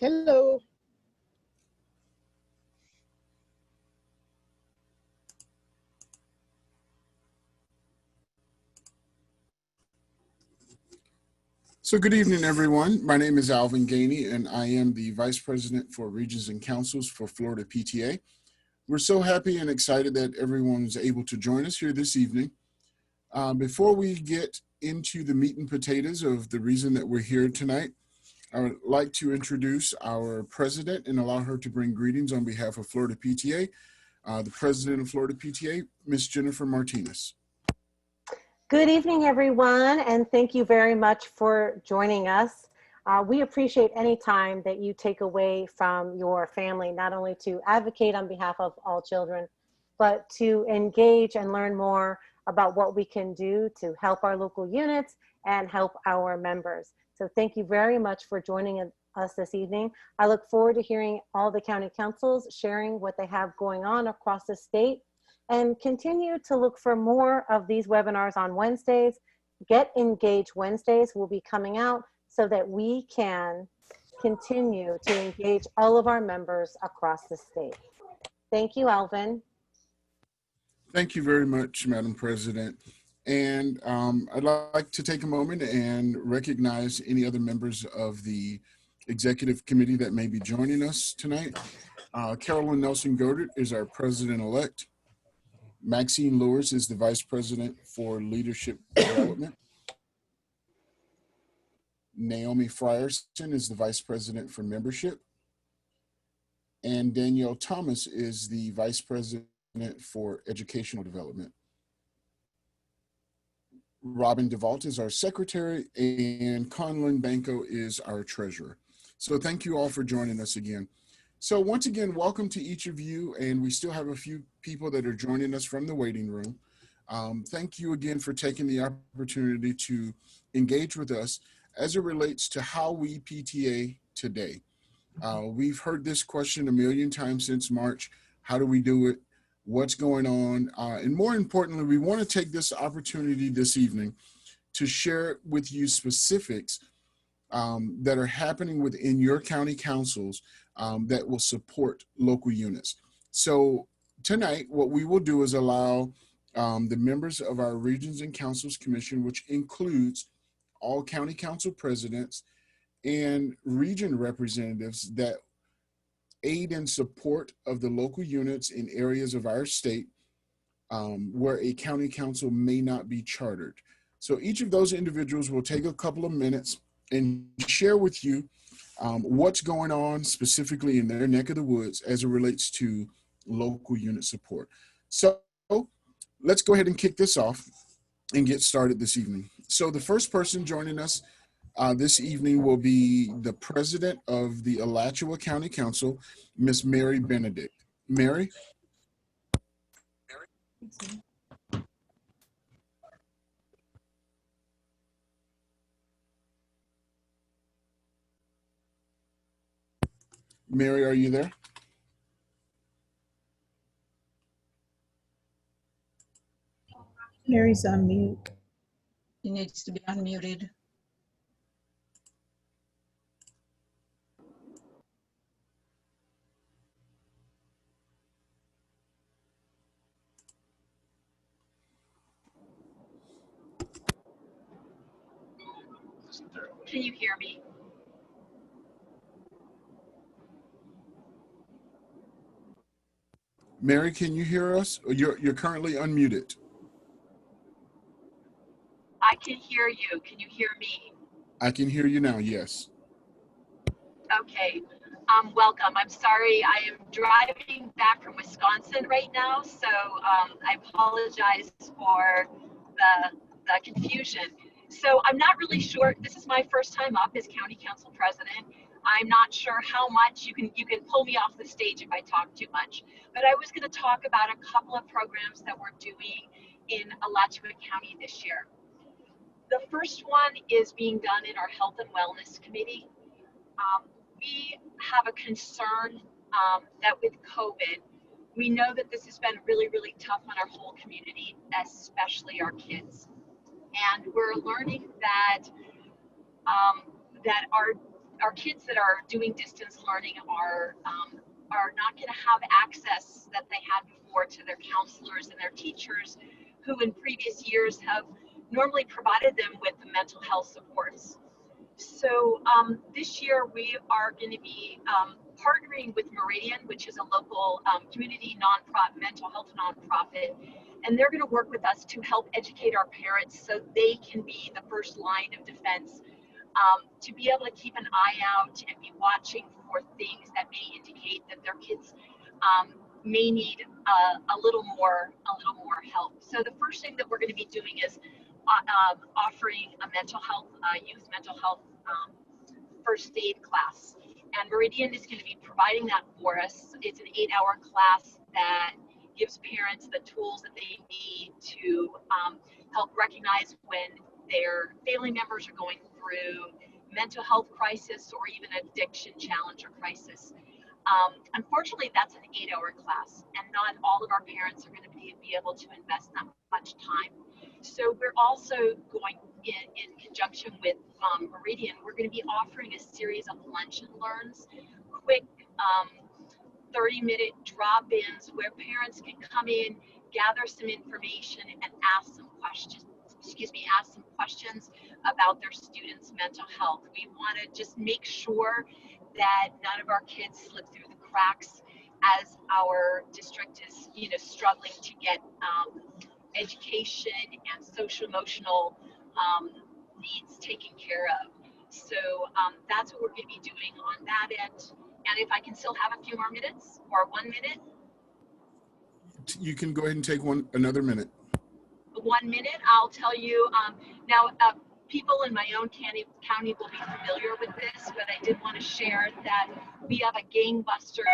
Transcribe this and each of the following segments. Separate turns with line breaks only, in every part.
Hello.
So good evening, everyone. My name is Alvin Gainey, and I am the Vice President for Regions and Councils for Florida PTA. We're so happy and excited that everyone's able to join us here this evening. Before we get into the meat and potatoes of the reason that we're here tonight, I would like to introduce our president and allow her to bring greetings on behalf of Florida PTA. The president of Florida PTA, Ms. Jennifer Martinez.
Good evening, everyone, and thank you very much for joining us. We appreciate any time that you take away from your family, not only to advocate on behalf of all children, but to engage and learn more about what we can do to help our local units and help our members. So thank you very much for joining us this evening. I look forward to hearing all the county councils sharing what they have going on across the state, and continue to look for more of these webinars on Wednesdays. Get Engaged Wednesdays will be coming out so that we can continue to engage all of our members across the state. Thank you, Alvin.
Thank you very much, Madam President. And I'd like to take a moment and recognize any other members of the executive committee that may be joining us tonight. Carolyn Nelson-Godert is our president-elect. Maxine Lewis is the Vice President for Leadership Development. Naomi Frierson is the Vice President for Membership. And Danielle Thomas is the Vice President for Educational Development. Robin DeVault is our Secretary, and Conlon Banco is our Treasurer. So thank you all for joining us again. So once again, welcome to each of you, and we still have a few people that are joining us from the waiting room. Thank you again for taking the opportunity to engage with us as it relates to how we PTA today. We've heard this question a million times since March. How do we do it? What's going on? And more importantly, we want to take this opportunity this evening to share with you specifics that are happening within your county councils that will support local units. So tonight, what we will do is allow the members of our Regions and Councils Commission, which includes all county council presidents and region representatives that aid in support of the local units in areas of our state where a county council may not be chartered. So each of those individuals will take a couple of minutes and share with you what's going on specifically in their neck of the woods as it relates to local unit support. So let's go ahead and kick this off and get started this evening. So the first person joining us this evening will be the president of the Alachua County Council, Miss Mary Benedict. Mary? Mary, are you there?
Mary's on mute.
He needs to be unmuted.
Can you hear me?
Mary, can you hear us? You're currently unmuted.
I can hear you. Can you hear me?
I can hear you now, yes.
Okay. Welcome. I'm sorry. I am driving back from Wisconsin right now, so I apologize for the confusion. So I'm not really sure. This is my first time up as county council president. I'm not sure how much you can pull me off the stage if I talk too much. But I was going to talk about a couple of programs that we're doing in Alachua County this year. The first one is being done in our Health and Wellness Committee. We have a concern that with COVID, we know that this has been really, really tough on our whole community, especially our kids. And we're learning that that our kids that are doing distance learning are not going to have access that they had before to their counselors and their teachers, who in previous years have normally provided them with the mental health supports. So this year we are going to be partnering with Meridian, which is a local community mental health nonprofit, and they're going to work with us to help educate our parents so they can be the first line of defense, to be able to keep an eye out and be watching for things that may indicate that their kids may need a little more help. So the first thing that we're going to be doing is offering a youth mental health first aid class, and Meridian is going to be providing that for us. It's an 8-hour class that gives parents the tools that they need to help recognize when their family members are going through mental health crisis or even addiction challenge or crisis. Unfortunately, that's an 8-hour class, and not all of our parents are going to be able to invest that much time. So we're also going in conjunction with Meridian, we're going to be offering a series of lunch and learns, quick 30-minute drop-ins where parents can come in, gather some information, and ask some questions about their students' mental health. We want to just make sure that none of our kids slip through the cracks as our district is, struggling to get education and social emotional needs taken care of. So that's what we're going to be doing on that end. And if I can still have a few more minutes, or 1 minute.
You can go ahead and take another minute.
1 minute, I'll tell you. Now, people in my own county will be familiar with this, but I did want to share that we have a Gangbusters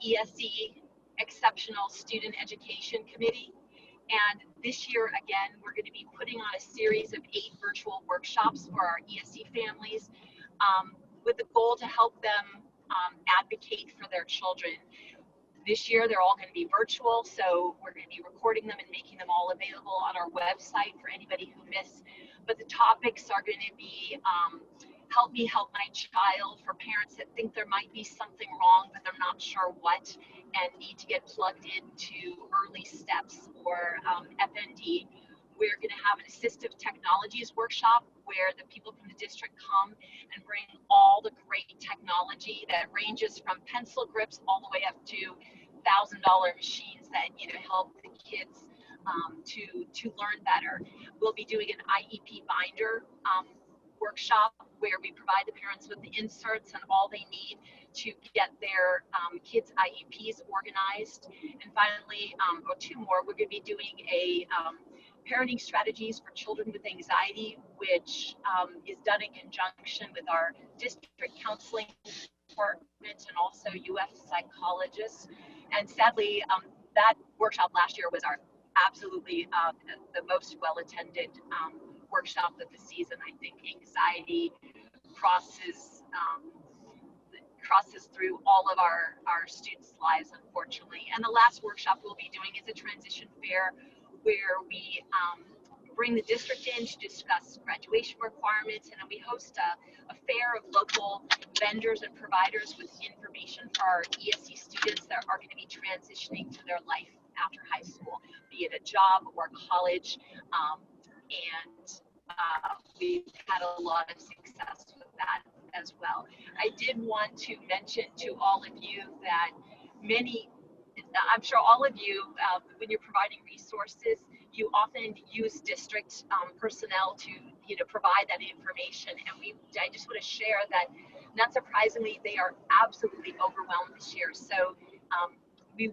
ESE Exceptional Student Education Committee. And this year, again, we're going to be putting on a series of 8 virtual workshops for our ESE families, with the goal to help them advocate for their children. This year, they're all going to be virtual, so we're going to be recording them and making them all available on our website for anybody who missed. But the topics are going to be help me help my child, for parents that think there might be something wrong, but they're not sure what, and need to get plugged into early steps, or FND. We're going to have an assistive technologies workshop where the people from the district come and bring all the great technology that ranges from pencil grips all the way up to $1,000 machines that help the kids to learn better. We'll be doing an IEP binder workshop where we provide the parents with the inserts and all they need to get their kids' IEPs organized. And finally, or 2 more, we're going to be doing a parenting strategies for children with anxiety, which is done in conjunction with our district counseling department and also UF psychologists. And sadly, that workshop last year was our absolutely the most well-attended workshop of the season. I think anxiety crosses through all of our students' lives, unfortunately. And the last workshop we'll be doing is a transition fair, where we bring the district in to discuss graduation requirements, and then we host a fair of local vendors and providers with information for our ESE students that are going to be transitioning to their life after high school, be it a job or college. And we've had a lot of success with that as well. I did want to mention to all of you that I'm sure all of you, when you're providing resources, you often use district personnel to provide that information. And I just want to share that, not surprisingly, they are absolutely overwhelmed this year. So we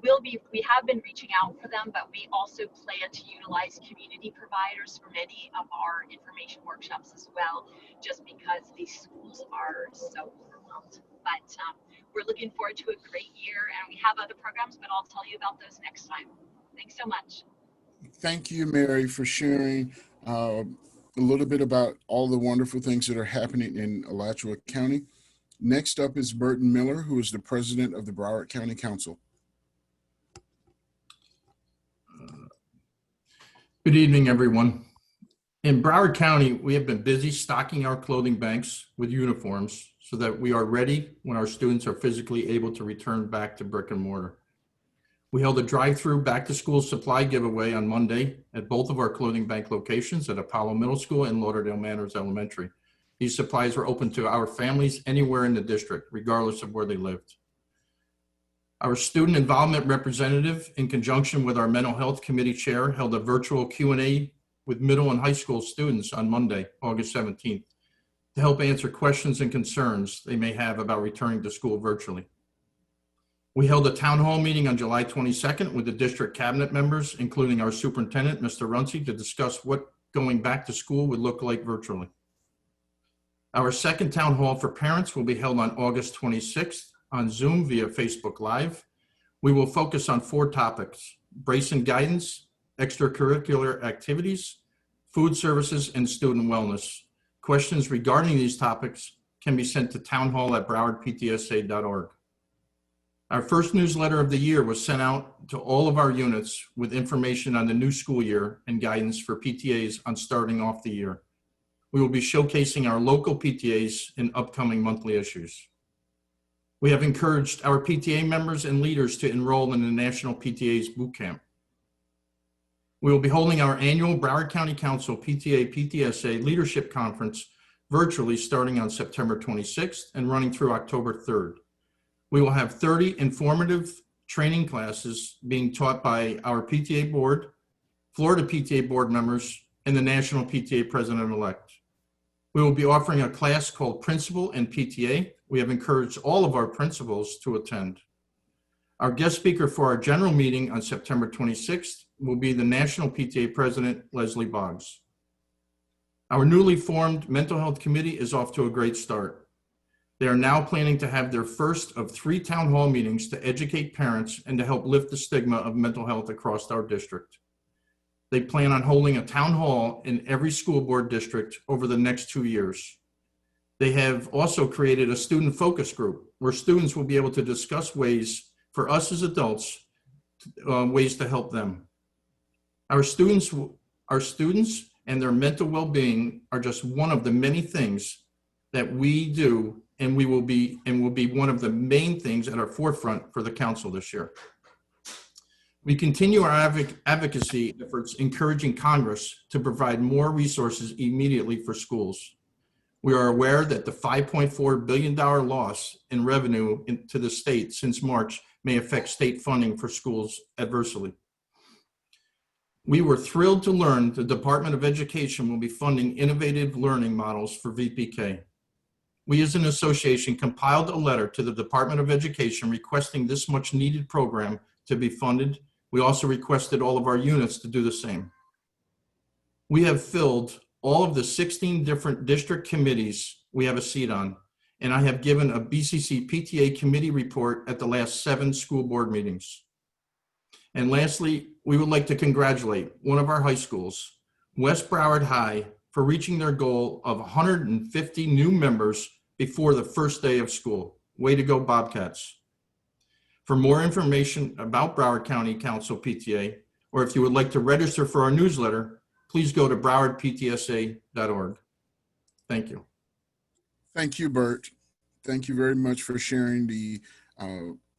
have been reaching out for them, but we also plan to utilize community providers for many of our information workshops as well, just because these schools are so overwhelmed. But we're looking forward to a great year, and we have other programs, but I'll tell you about those next time. Thanks so much.
Thank you, Mary, for sharing a little bit about all the wonderful things that are happening in Alachua County. Next up is Burt Miller, who is the president of the Broward County Council.
Good evening, everyone. In Broward County, we have been busy stocking our clothing banks with uniforms so that we are ready when our students are physically able to return back to brick and mortar. We held a drive-through back-to-school supply giveaway on Monday at both of our clothing bank locations at Apollo Middle School and Lauderdale Manors Elementary. These supplies were open to our families anywhere in the district, regardless of where they lived. Our student involvement representative, in conjunction with our mental health committee chair, held a virtual Q&A with middle and high school students on Monday, August 17th, to help answer questions and concerns they may have about returning to school virtually. We held a town hall meeting on July 22nd with the district cabinet members, including our superintendent, Mr. Runcie, to discuss what going back to school would look like virtually. Our second town hall for parents will be held on August 26th on Zoom via Facebook Live. We will focus on 4 topics: brace and guidance, extracurricular activities, food services, and student wellness. Questions regarding these topics can be sent to townhall@browardptsa.org. Our first newsletter of the year was sent out to all of our units with information on the new school year and guidance for PTAs on starting off the year. We will be showcasing our local PTAs in upcoming monthly issues. We have encouraged our PTA members and leaders to enroll in the National PTA's Boot Camp. We will be holding our annual Broward County Council PTA-PTSA Leadership Conference virtually starting on September 26th and running through October 3rd. We will have 30 informative training classes being taught by our PTA board, Florida PTA board members, and the National PTA President-elect. We will be offering a class called Principal and PTA. We have encouraged all of our principals to attend. Our guest speaker for our general meeting on September 26th will be the National PTA President, Leslie Boggs. Our newly formed Mental Health Committee is off to a great start. They are now planning to have their first of 3 town hall meetings to educate parents and to help lift the stigma of mental health across our district. They plan on holding a town hall in every school board district over the next 2 years. They have also created a student focus group where students will be able to discuss ways for us as adults, ways to help them. Our students and their mental well-being are just one of the many things that we do, and will be one of the main things at our forefront for the council this year. We continue our advocacy efforts, encouraging Congress to provide more resources immediately for schools. We are aware that the $5.4 billion loss in revenue to the state since March may affect state funding for schools adversely. We were thrilled to learn the Department of Education will be funding innovative learning models for VPK. We as an association compiled a letter to the Department of Education requesting this much needed program to be funded. We also requested all of our units to do the same. We have filled all of the 16 different district committees we have a seat on, and I have given a BCC PTA committee report at the last 7 school board meetings. And lastly, we would like to congratulate one of our high schools, West Broward High, for reaching their goal of 150 new members before the first day of school. Way to go, Bobcats. For more information about Broward County Council PTA, or if you would like to register for our newsletter, please go to browardptsa.org. Thank you.
Thank you, Burt. Thank you very much for sharing the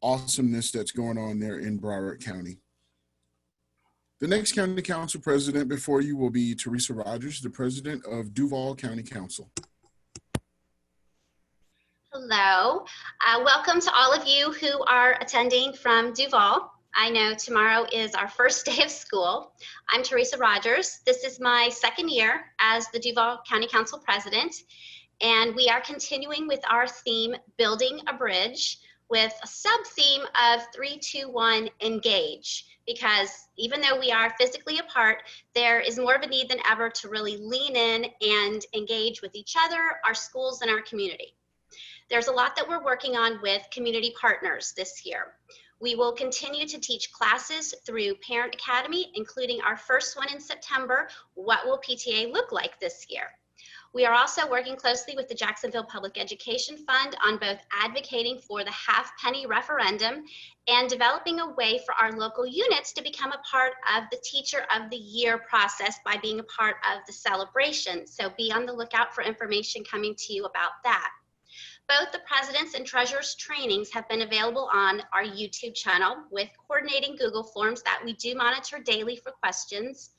awesomeness that's going on there in Broward County. The next county council president before you will be Theresa Rogers, the president of Duval County Council.
Hello. Welcome to all of you who are attending from Duval. I know tomorrow is our first day of school. I'm Theresa Rogers. This is my 2nd year as the Duval County Council president, and we are continuing with our theme, Building a Bridge, with a sub-theme of 3, 2, 1, engage. Because even though we are physically apart, there is more of a need than ever to really lean in and engage with each other, our schools, and our community. There's a lot that we're working on with community partners this year. We will continue to teach classes through Parent Academy, including our first one in September, What Will PTA Look Like this year? We are also working closely with the Jacksonville Public Education Fund on both advocating for the half-penny referendum and developing a way for our local units to become a part of the Teacher of the Year process by being a part of the celebration. So be on the lookout for information coming to you about that. Both the President's and Treasurer's trainings have been available on our YouTube channel with coordinating Google Forms that we do monitor daily for questions.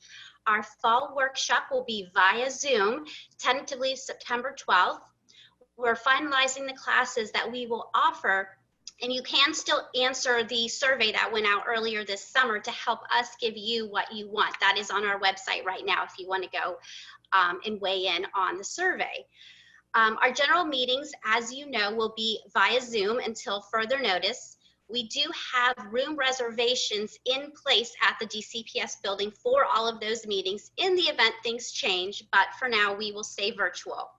Our fall workshop will be via Zoom, tentatively September 12th. We're finalizing the classes that we will offer, and you can still answer the survey that went out earlier this summer to help us give you what you want. That is on our website right now if you want to go and weigh in on the survey. Our general meetings, as you know, will be via Zoom until further notice. We do have room reservations in place at the DCPS building for all of those meetings in the event things change, but for now we will stay virtual.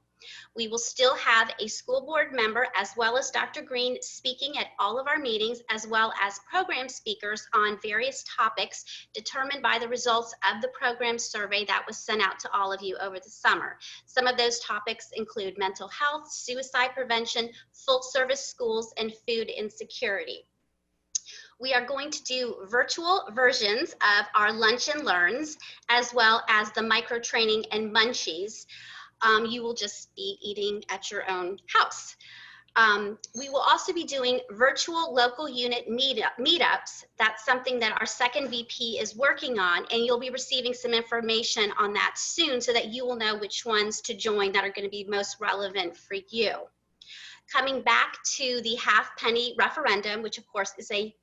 We will still have a school board member as well as Dr. Green speaking at all of our meetings, as well as program speakers on various topics determined by the results of the program survey that was sent out to all of you over the summer. Some of those topics include mental health, suicide prevention, full service schools, and food insecurity. We are going to do virtual versions of our lunch and learns, as well as the micro training and munchies. You will just be eating at your own house. We will also be doing virtual local unit meetups. That's something that our second VP is working on, and you'll be receiving some information on that soon so that you will know which ones to join that are going to be most relevant for you. Coming back to the half-penny referendum, which of course is a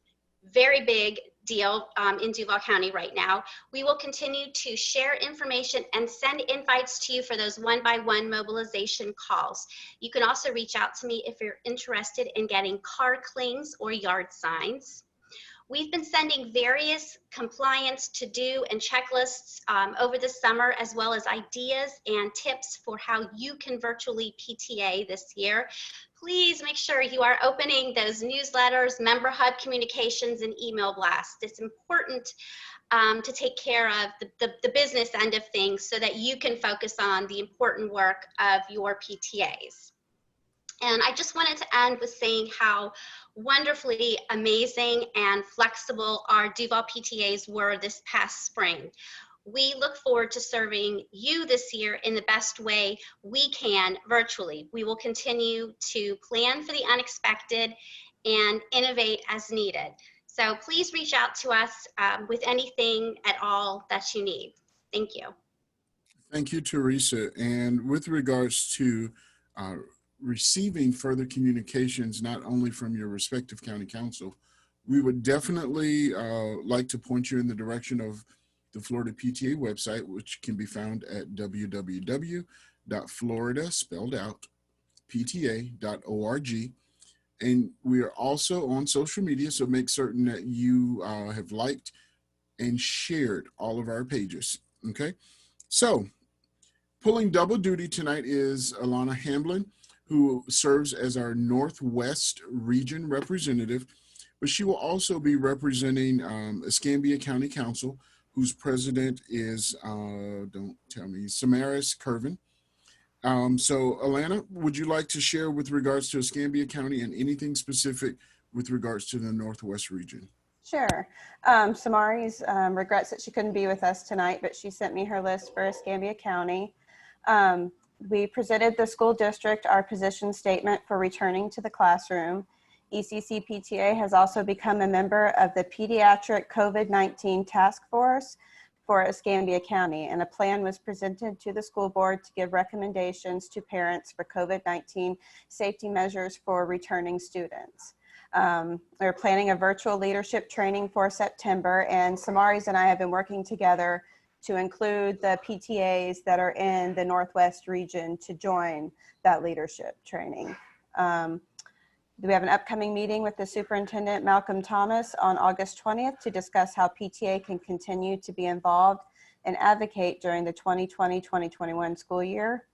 very big deal in Duval County right now. We will continue to share information and send invites to you for those one-by-one mobilization calls. You can also reach out to me if you're interested in getting car clings or yard signs. We've been sending various compliance to-do and checklists over the summer, as well as ideas and tips for how you can virtually PTA this year. Please make sure you are opening those newsletters, member hub communications, and email blasts. It's important to take care of the business end of things so that you can focus on the important work of your PTAs. And I just wanted to end with saying how wonderfully amazing and flexible our Duval PTAs were this past spring. We look forward to serving you this year in the best way we can virtually. We will continue to plan for the unexpected and innovate as needed. So please reach out to us with anything at all that you need. Thank you.
Thank you, Theresa. And with regards to receiving further communications, not only from your respective county council, we would definitely like to point you in the direction of the Florida PTA website, which can be found at www.florida, spelled out, pta.org. And we are also on social media, so make certain that you have liked and shared all of our pages, okay? So, pulling double duty tonight is Alana Hamblin, who serves as our Northwest Region representative, but she will also be representing Escambia County Council, whose president is, don't tell me, Samaris Curvin. So Alana, would you like to share with regards to Escambia County and anything specific with regards to the Northwest region?
Sure. Samaris regrets that she couldn't be with us tonight, but she sent me her list for Escambia County. We presented the school district our position statement for returning to the classroom. ECC PTA has also become a member of the Pediatric COVID-19 Task Force for Escambia County, and a plan was presented to the school board to give recommendations to parents for COVID-19 safety measures for returning students. We're planning a virtual leadership training for September, and Samaris and I have been working together to include the PTAs that are in the Northwest region to join that leadership training. We have an upcoming meeting with the superintendent, Malcolm Thomas, on August 20th to discuss how PTA can continue to be involved and advocate during the 2020-2021 school year.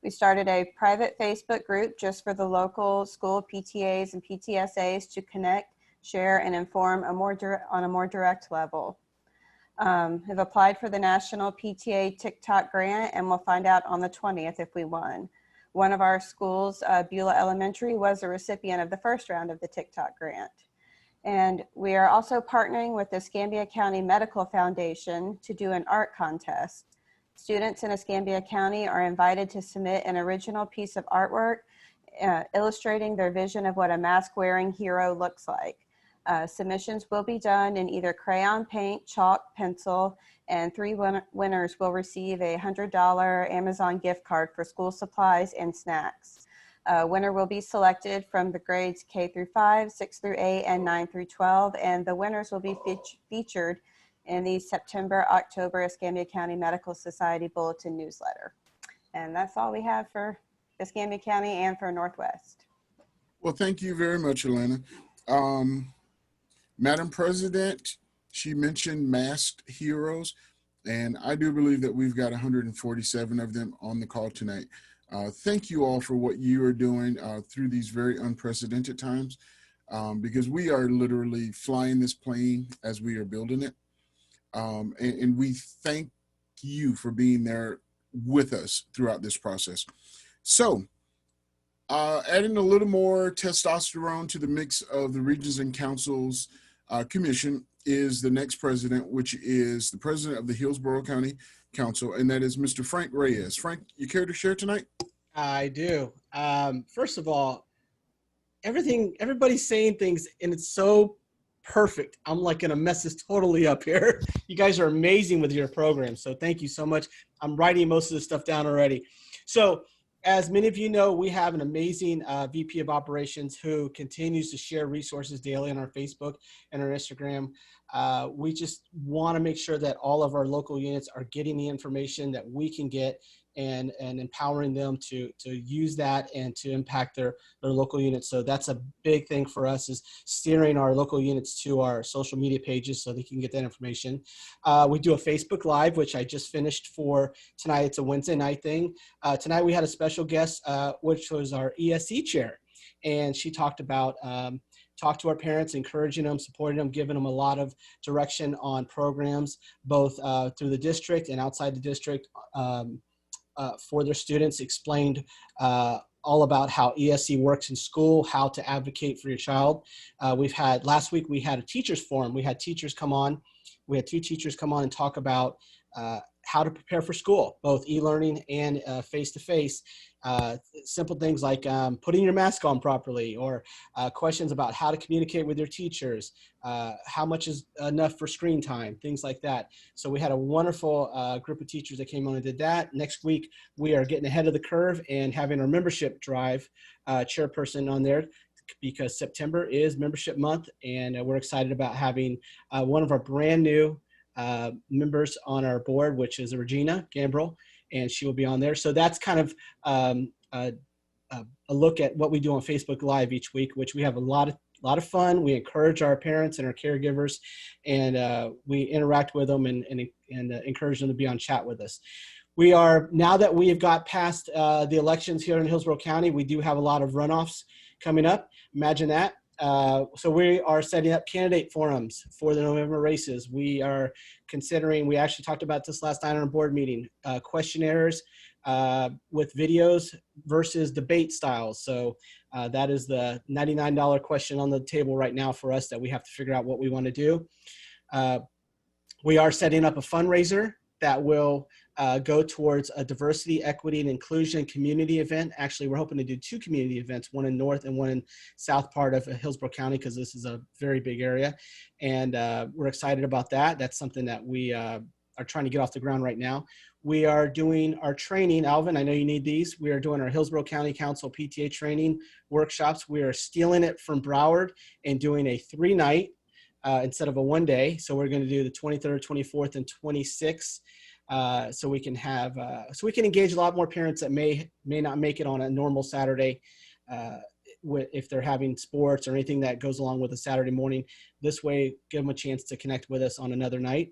We started a private Facebook group just for the local school PTAs and PTSAs to connect, share, and inform on a more direct level. Have applied for the National PTA TikTok grant, and we'll find out on the 20th if we won. One of our schools, Beulah Elementary, was a recipient of the first round of the TikTok grant. And we are also partnering with the Escambia County Medical Foundation to do an art contest. Students in Escambia County are invited to submit an original piece of artwork illustrating their vision of what a mask-wearing hero looks like. Submissions will be done in either crayon, paint, chalk, pencil, and 3 winners will receive a $100 Amazon gift card for school supplies and snacks. Winner will be selected from the grades K through 5, 6 through 8, and 9 through 12, and the winners will be featured in the September-October Escambia County Medical Society Bulletin newsletter. And that's all we have for Escambia County and for Northwest.
Well, thank you very much, Alana. Madam President, she mentioned masked heroes, and I do believe that we've got 147 of them on the call tonight. Thank you all for what you are doing through these very unprecedented times, because we are literally flying this plane as we are building it. And we thank you for being there with us throughout this process. So, adding a little more testosterone to the mix of the Regions and Councils Commission is the next president, which is the president of the Hillsborough County Council, and that is Mr. Frank Reyes. Frank, you care to share tonight?
I do. First of all, everybody's saying things, and it's so perfect. I'm like gonna mess this totally up here. You guys are amazing with your program, so thank you so much. I'm writing most of this stuff down already. So, as many of you know, we have an amazing VP of Operations who continues to share resources daily on our Facebook and our Instagram. We just want to make sure that all of our local units are getting the information that we can get and empowering them to use that and to impact their local units. So that's a big thing for us, is steering our local units to our social media pages so they can get that information. We do a Facebook Live, which I just finished for tonight. It's a Wednesday night thing. Tonight we had a special guest, which was our ESE chair. And she talked about talk to our parents, encouraging them, supporting them, giving them a lot of direction on programs, both through the district and outside the district, for their students, explained all about how ESE works in school, how to advocate for your child. Last week we had a teachers forum. We had teachers come on. We had 2 teachers come on and talk about how to prepare for school, both e-learning and face-to-face. Simple things like putting your mask on properly, or questions about how to communicate with your teachers, how much is enough for screen time, things like that. So we had a wonderful group of teachers that came on and did that. Next week, we are getting ahead of the curve and having our membership drive chairperson on there, because September is membership month, and we're excited about having one of our brand new members on our board, which is Regina Gambrell, and she will be on there. So that's kind of a look at what we do on Facebook Live each week, which we have a lot of fun. We encourage our parents and our caregivers, and we interact with them and encourage them to be on chat with us. We are, now that we have got past the elections here in Hillsborough County, we do have a lot of runoffs coming up. Imagine that. So we are setting up candidate forums for the November races. We are considering, we actually talked about this last night on our board meeting, questionnaires with videos versus debate styles. So that is the $99 question on the table right now for us that we have to figure out what we want to do. We are setting up a fundraiser that will go towards a diversity, equity, and inclusion community event. Actually, we're hoping to do 2 community events, one in north and one in south part of Hillsborough County, because this is a very big area. And we're excited about that. That's something that we are trying to get off the ground right now. We are doing our training. Alvin, I know you need these. We are doing our Hillsborough County Council PTA training workshops. We are stealing it from Broward and doing a 3-night instead of a 1-day. So we're going to do the 23rd, 24th, and 26th. So we can have, so we can engage a lot more parents that may not make it on a normal Saturday, if they're having sports or anything that goes along with a Saturday morning. This way, give them a chance to connect with us on another night.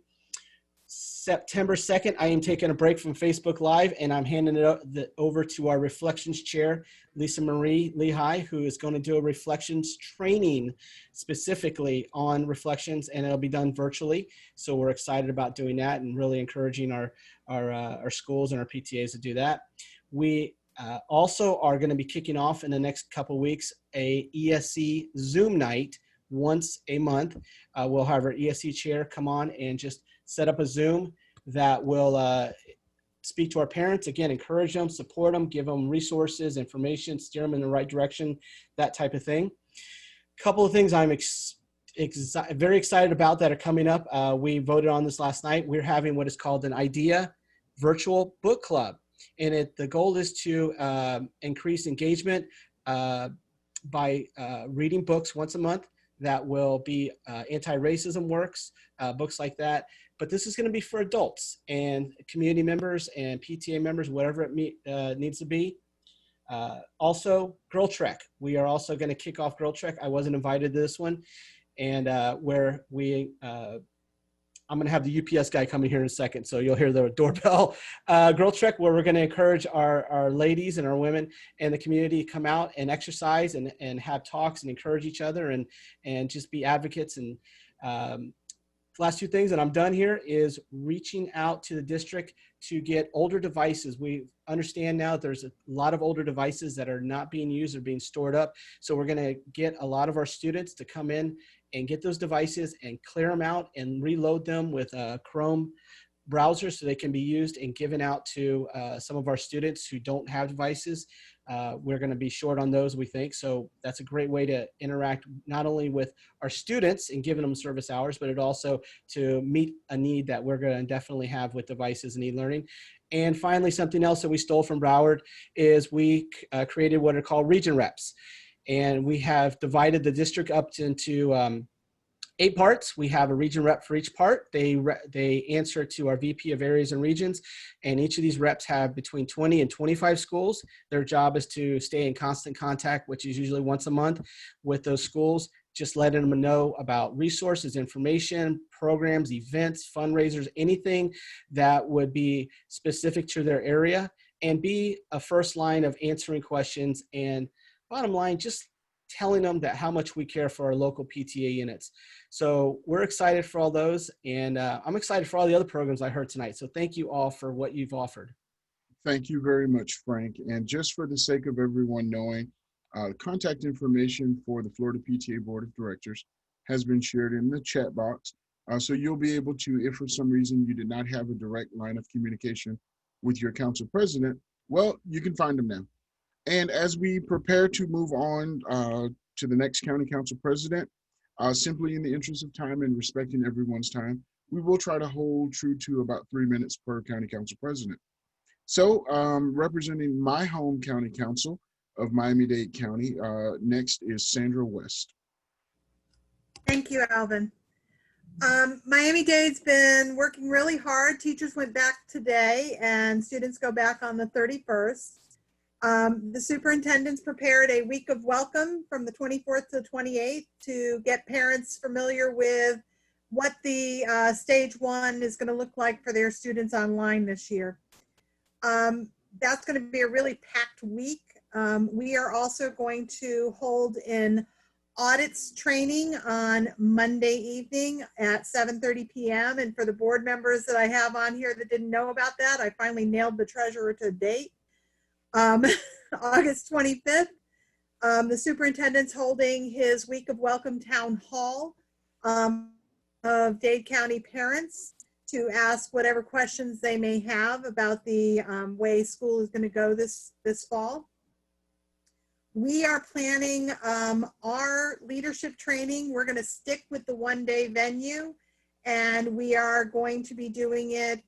September 2nd, I am taking a break from Facebook Live, and I'm handing it over to our Reflections Chair, Lisa Marie Lehigh, who is going to do a Reflections training specifically on reflections, and it'll be done virtually. So we're excited about doing that and really encouraging our schools and our PTAs to do that. We also are going to be kicking off in the next couple of weeks a ESC Zoom night once a month. We'll have our ESC chair come on and just set up a Zoom that will speak to our parents, again, encourage them, support them, give them resources, information, steer them in the right direction, that type of thing. A couple of things I'm very excited about that are coming up. We voted on this last night. We're having what is called an IDEA virtual book club. And the goal is to increase engagement by reading books once a month that will be anti-racism works, books like that. But this is going to be for adults and community members and PTA members, whatever it needs to be. Also, Girl Trek. We are also going to kick off Girl Trek. I wasn't invited to this one. And where I'm going to have the UPS guy coming here in a second, so you'll hear the doorbell. Girl Trek, where we're going to encourage our ladies and our women in the community to come out and exercise and have talks and encourage each other and just be advocates. And last two things, and I'm done here, is reaching out to the district to get older devices. We understand now that there's a lot of older devices that are not being used or being stored up. So we're going to get a lot of our students to come in and get those devices and clear them out and reload them with Chrome browsers so they can be used and given out to some of our students who don't have devices. We're going to be short on those, we think. So that's a great way to interact not only with our students and giving them service hours, but it also to meet a need that we're going to definitely have with devices and e-learning. And finally, something else that we stole from Broward is we created what are called region reps. And we have divided the district up into 8 parts. We have a region rep for each part. They answer to our VP of areas and regions, and each of these reps have between 20 and 25 schools. Their job is to stay in constant contact, which is usually once a month, with those schools, just letting them know about resources, information, programs, events, fundraisers, anything that would be specific to their area, and be a first line of answering questions, and bottom line, just telling them that how much we care for our local PTA units. So we're excited for all those, and I'm excited for all the other programs I heard tonight. So thank you all for what you've offered.
Thank you very much, Frank. And just for the sake of everyone knowing, contact information for the Florida PTA Board of Directors has been shared in the chat box. So you'll be able to, if for some reason you did not have a direct line of communication with your council president, well, you can find them now. And as we prepare to move on to the next county council president, simply in the interest of time and respecting everyone's time, we will try to hold true to about 3 minutes per county council president. So representing my home county council of Miami-Dade County, next is Sandra West.
Thank you, Alvin. Miami-Dade's been working really hard. Teachers went back today and students go back on the 31st. The superintendent's prepared a week of welcome from the 24th to the 28th to get parents familiar with what the stage 1 is going to look like for their students online this year. That's going to be a really packed week. We are also going to hold an audits training on Monday evening at 7:30 p.m. And for the board members that I have on here that didn't know about that, I finally nailed the treasurer to date. August 25th, the superintendent's holding his week of welcome town hall of Dade County parents to ask whatever questions they may have about the way school is going to go this fall. We are planning our leadership training. We're going to stick with the one-day venue, and we are going to be doing it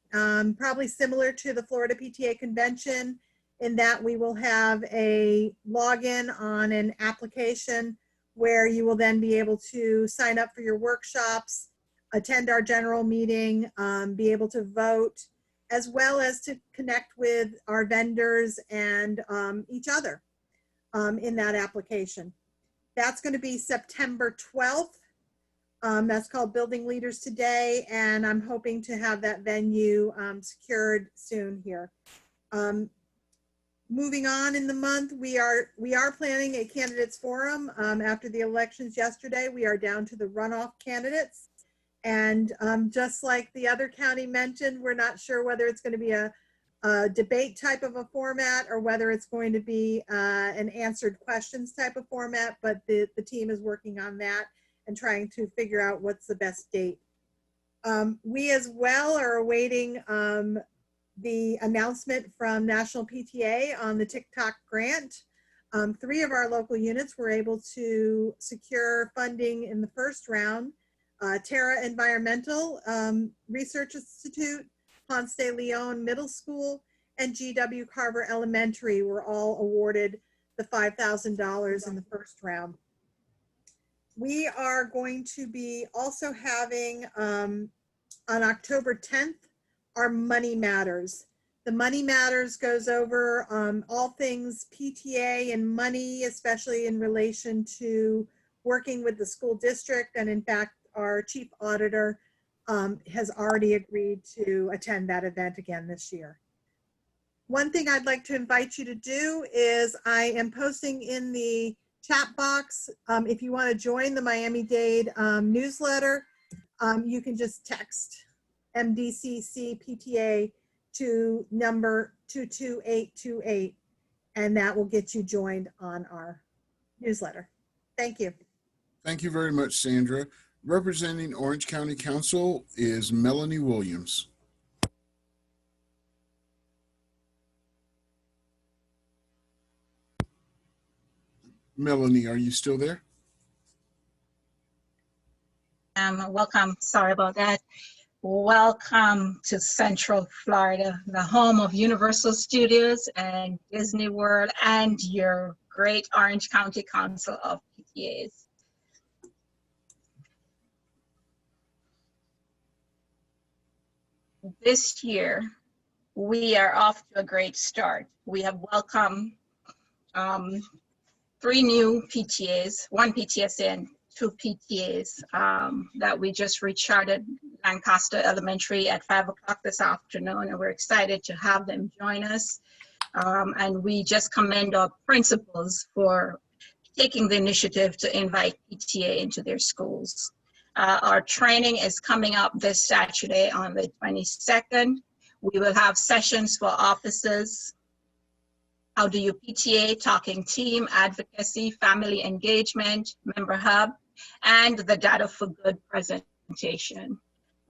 probably similar to the Florida PTA convention, in that we will have a login on an application where you will then be able to sign up for your workshops, attend our general meeting, be able to vote, as well as to connect with our vendors and each other in that application. That's going to be September 12th. That's called Building Leaders Today, and I'm hoping to have that venue secured soon here. Moving on in the month, we are planning a candidates forum. After the elections yesterday, we are down to the runoff candidates. And just like the other county mentioned, we're not sure whether it's going to be a debate type of a format or whether it's going to be an answered questions type of format, but the team is working on that and trying to figure out what's the best date. We as well are awaiting the announcement from National PTA on the TikTok grant. 3 of our local units were able to secure funding in the first round. Terra Environmental Research Institute, Ponce de Leon Middle School, and GW Carver Elementary were all awarded the $5,000 in the first round. We are going to be also having on October 10th, our Money Matters. The Money Matters goes over all things PTA and money, especially in relation to working with the school district. And in fact, our chief auditor has already agreed to attend that event again this year. One thing I'd like to invite you to do is I am posting in the chat box. If you want to join the Miami-Dade newsletter, you can just text MDCC PTA to number 22828, and that will get you joined on our newsletter. Thank you.
Thank you very much, Sandra. Representing Orange County Council is Melanie Williams. Melanie, are you still there?
Welcome. Sorry about that. Welcome to Central Florida, the home of Universal Studios and Disney World, and your great Orange County Council of PTAs. This year, we are off to a great start. We have welcomed 3 new PTAs, 1 PTSA and 2 PTAs that we just recharted Lancaster Elementary at 5 o'clock this afternoon, and we're excited to have them join us. And we just commend our principals for taking the initiative to invite PTA into their schools. Our training is coming up this Saturday on the 22nd. We will have sessions for officers, how do you PTA, talking team, advocacy, family engagement, member hub, and the Data for Good presentation.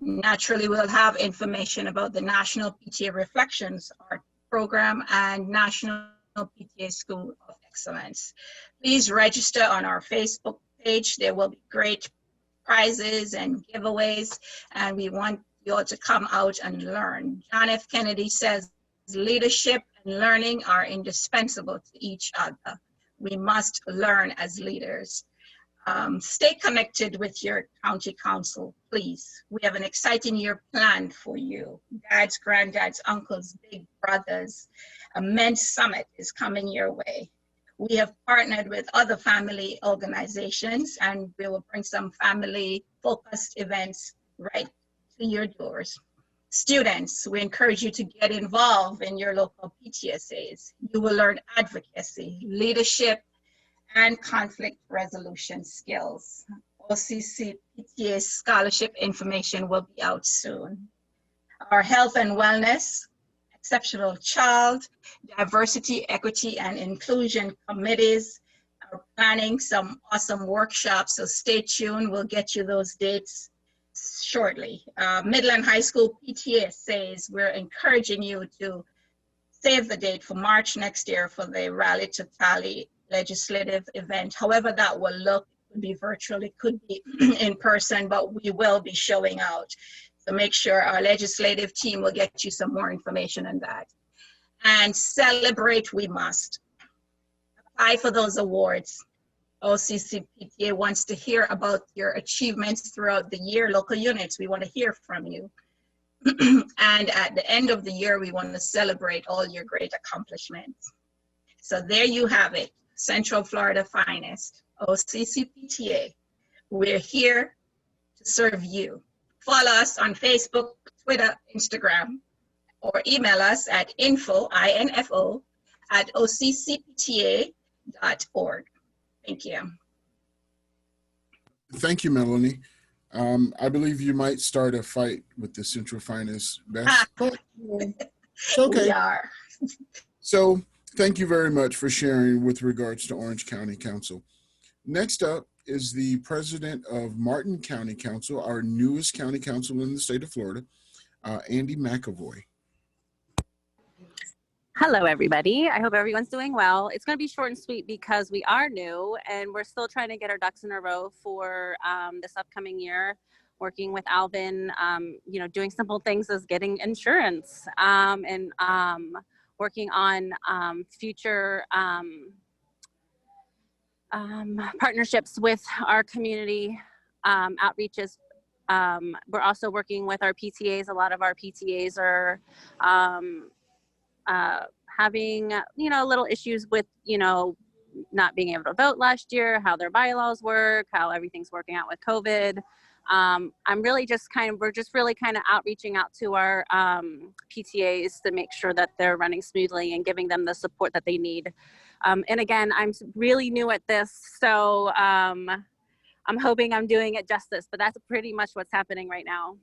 Naturally, we'll have information about the National PTA Reflections Art Program and National PTA School of Excellence. Please register on our Facebook page. There will be great prizes and giveaways, and we want you all to come out and learn. John F. Kennedy says leadership and learning are indispensable to each other. We must learn as leaders. Stay connected with your county council, please. We have an exciting year planned for you. Dads, granddads, uncles, big brothers. A men's summit is coming your way. We have partnered with other family organizations, and we will bring some family-focused events right to your doors. Students, we encourage you to get involved in your local PTSAs. You will learn advocacy, leadership, and conflict resolution skills. OCC PTA scholarship information will be out soon. Our health and wellness, exceptional child, diversity, equity, and inclusion committees are planning some awesome workshops, so stay tuned. We'll get you those dates shortly. Middle and high school PTSAs, we're encouraging you to save the date for March next year for the Rally to Tally legislative event. However that will look, it could be virtual, it could be in person, but we will be showing out. So make sure our legislative team will get you some more information on that. And celebrate we must. Apply for those awards. OCC PTA wants to hear about your achievements throughout the year. Local units, we want to hear from you. And at the end of the year, we want to celebrate all your great accomplishments. So there you have it. Central Florida finest, OCC PTA. We're here to serve you. Follow us on Facebook, Twitter, Instagram, or email us at info, @occpta.org. Thank you.
Thank you, Melanie. I believe you might start a fight with the Central Finest Best, but it's okay.
We are.
So thank you very much for sharing with regards to Orange County Council. Next up is the president of Martin County Council, our newest county council in the state of Florida, Andy McAvoy.
Hello, everybody. I hope everyone's doing well. It's going to be short and sweet because we are new and we're still trying to get our ducks in a row for this upcoming year, working with Alvin, doing simple things as getting insurance and working on future partnerships with our community outreaches. We're also working with our PTAs. A lot of our PTAs are having, little issues with, not being able to vote last year, how their bylaws work, how everything's working out with COVID. we're just really kind of outreaching out to our PTAs to make sure that they're running smoothly and giving them the support that they need. And again, I'm really new at this, so I'm hoping I'm doing it justice, but that's pretty much what's happening right now.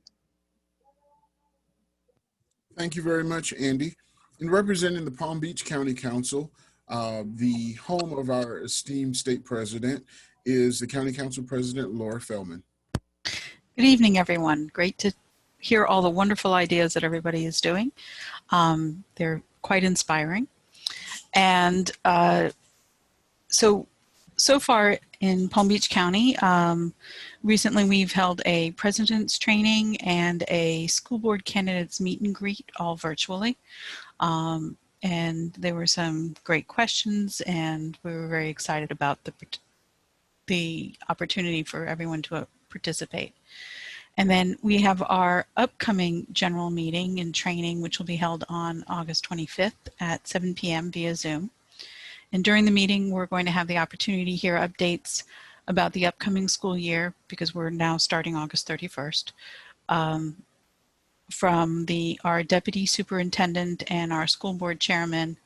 Thank you very much, Andy. In representing the Palm Beach County Council, the home of our esteemed state president is the County Council President, Laura Fellman.
Good evening, everyone. Great to hear all the wonderful ideas that everybody is doing. They're quite inspiring. And so far in Palm Beach County, recently we've held a president's training and a school board candidates meet and greet, all virtually. And there were some great questions, and we were very excited about the opportunity for everyone to participate. And then we have our upcoming general meeting and training, which will be held on August 25th at 7 p.m. via Zoom. And during the meeting, we're going to have the opportunity to hear updates about the upcoming school year, because we're now starting August 31st, from our deputy superintendent and our school board chairman,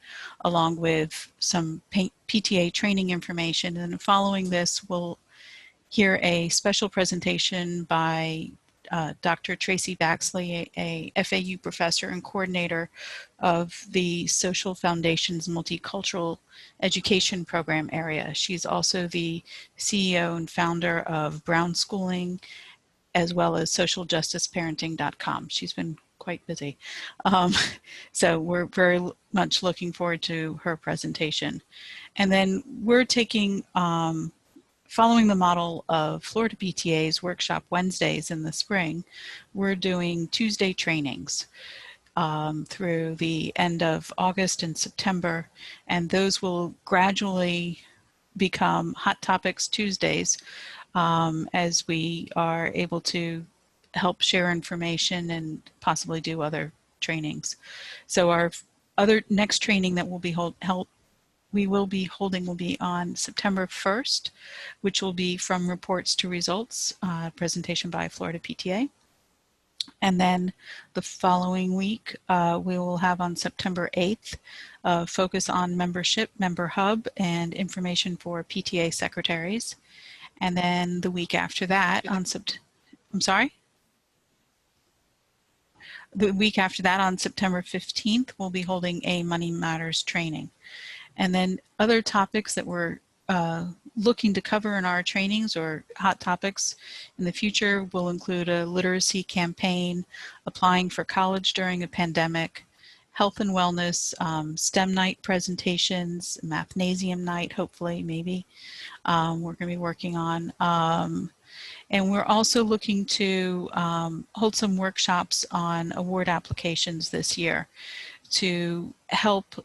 along with some PTA training information. And following this, we'll hear a special presentation by Dr. Tracy Baxley, a FAU professor and coordinator of the Social Foundation's Multicultural Education Program area. She's also the CEO and founder of Brown Schooling, as well as socialjusticeparenting.com. She's been quite busy. So we're very much looking forward to her presentation. And then we're taking, following the model of Florida PTA's workshop Wednesdays in the spring, we're doing Tuesday trainings through the end of August and September, and those will gradually become Hot Topics Tuesdays as we are able to help share information and possibly do other trainings. So our other next training that we will be holding will be on September 1st, which will be From Reports to Results, presentation by Florida PTA. And then the following week, we will have on September 8th, focus on membership, member hub, and information for PTA secretaries. And then the week after that on The week after that on September 15th, we'll be holding a Money Matters training. And then other topics that we're looking to cover in our trainings or hot topics in the future will include a literacy campaign, applying for college during a pandemic, health and wellness, STEM night presentations, mathnasium night, hopefully, maybe, we're going to be working on. And we're also looking to hold some workshops on award applications this year to help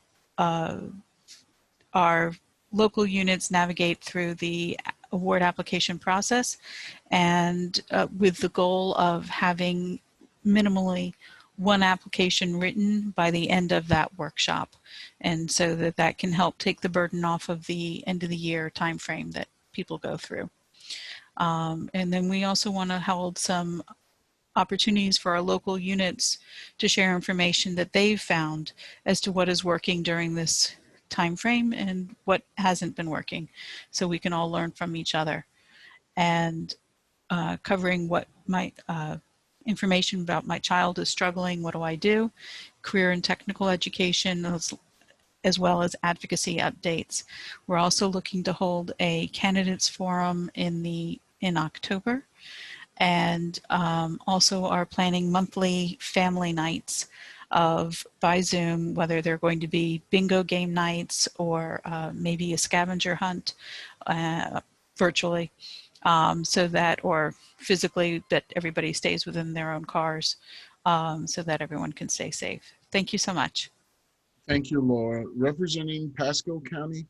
our local units navigate through the award application process, and with the goal of having minimally one application written by the end of that workshop, and so that can help take the burden off of the end of the year time frame that people go through. And then we also want to hold some opportunities for our local units to share information that they've found as to what is working during this time frame and what hasn't been working, so we can all learn from each other. And covering what my information about my child is struggling, what do I do, career and technical education, as well as advocacy updates. We're also looking to hold a candidates forum in October, and also are planning monthly family nights by Zoom, whether they're going to be bingo game nights or maybe a scavenger hunt virtually, so that, or physically, that everybody stays within their own cars, so that everyone can stay safe. Thank you so much.
Thank you, Laura. Representing Pasco County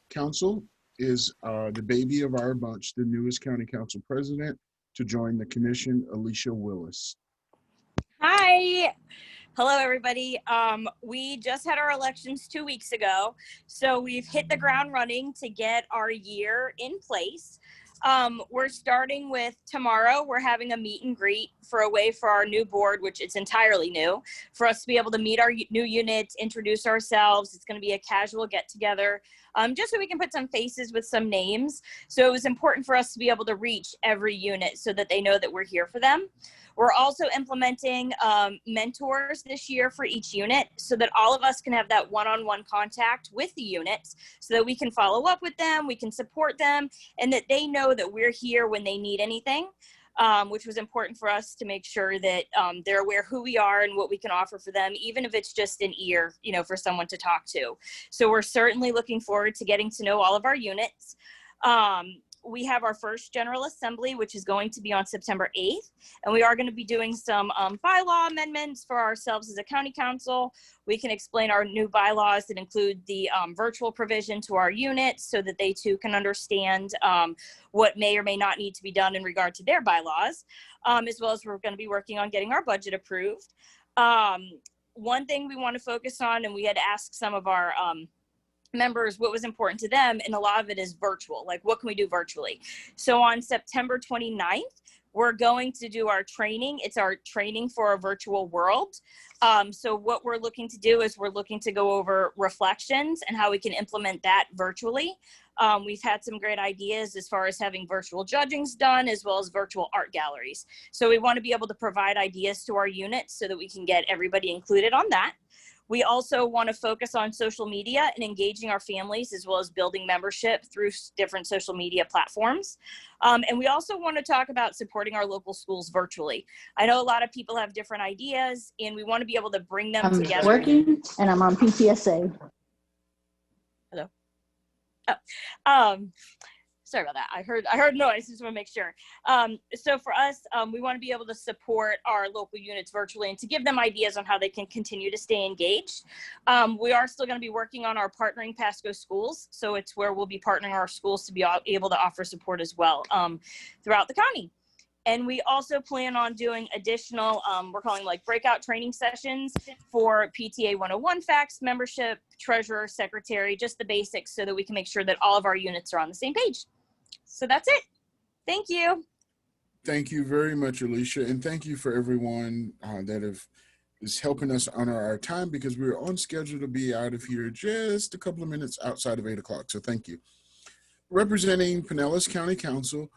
Council is the baby of our bunch, the newest county council president to join the commission, Alicia Willis.
Hi. Hello, everybody. We just had our elections 2 weeks ago, so we've hit the ground running to get our year in place. We're starting with tomorrow. We're having a meet and greet for a way for our new board, which it's entirely new, for us to be able to meet our new units, introduce ourselves. It's going to be a casual get together, just so we can put some faces with some names. So it was important for us to be able to reach every unit so that they know that we're here for them. We're also implementing mentors this year for each unit so that all of us can have that one-on-one contact with the units so that we can follow up with them, we can support them, and that they know that we're here when they need anything, which was important for us to make sure that they're aware who we are and what we can offer for them, even if it's just an ear, for someone to talk to. So we're certainly looking forward to getting to know all of our units. We have our first General Assembly, which is going to be on September 8th. And we are going to be doing some bylaw amendments for ourselves as a county council. We can explain our new bylaws that include the virtual provision to our units so that they too can understand what may or may not need to be done in regard to their bylaws, as well as we're going to be working on getting our budget approved. One thing we want to focus on, and we had asked some of our members what was important to them, and a lot of it is virtual, like what can we do virtually. So on September 29th, we're going to do our training. It's our training for a virtual world. So what we're looking to do is we're looking to go over reflections and how we can implement that virtually. We've had some great ideas as far as having virtual judgings done, as well as virtual art galleries. So we want to be able to provide ideas to our units so that we can get everybody included on that. We also want to focus on social media and engaging our families, as well as building membership through different social media platforms. And we also want to talk about supporting our local schools virtually. I know a lot of people have different ideas, and we want to be able to bring them together.
I'm working, and I'm on PTSA.
Hello. Oh. Sorry about that. I heard noise. Just want to make sure. So for us, we want to be able to support our local units virtually and to give them ideas on how they can continue to stay engaged. We are still going to be working on our partnering Pasco schools. So it's where we'll be partnering our schools to be able to offer support as well throughout the county. And we also plan on doing additional, we're calling like breakout training sessions for PTA 101 facts, membership, treasurer, secretary, just the basics so that we can make sure that all of our units are on the same page. So that's it. Thank you.
Thank you very much, Alicia. And thank you for everyone that is helping us honor our time, because we're on schedule to be out of here just a couple of minutes outside of 8 o'clock. So thank you. Representing Pinellas County Council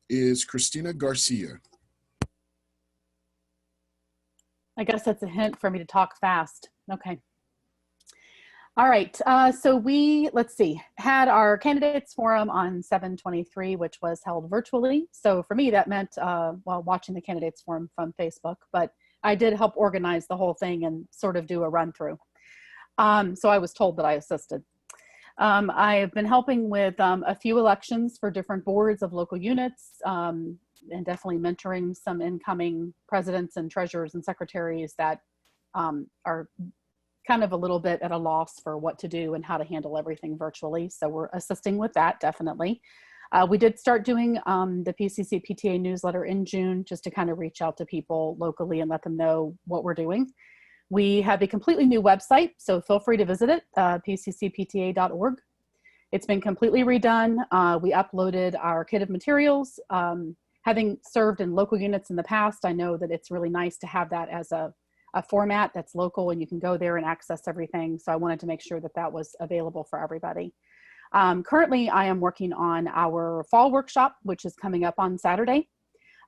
is Kristina Garcia.
I guess that's a hint for me to talk fast. Okay. All right. So we, let's see, had our candidates forum on 7/23, which was held virtually. So for me, that meant well, watching the candidates forum from Facebook, but I did help organize the whole thing and sort of do a run through. So I was told that I assisted. I have been helping with a few elections for different boards of local units, and definitely mentoring some incoming presidents and treasurers and secretaries that are kind of a little bit at a loss for what to do and how to handle everything virtually. So we're assisting with that, definitely. We did start doing the PCC PTA newsletter in June, just to kind of reach out to people locally and let them know what we're doing. We have a completely new website, so feel free to visit it, pccpta.org. It's been completely redone. We uploaded our kit of materials. Having served in local units in the past, I know that it's really nice to have that as a format that's local and you can go there and access everything. So I wanted to make sure that that was available for everybody. Currently, I am working on our fall workshop, which is coming up on Saturday.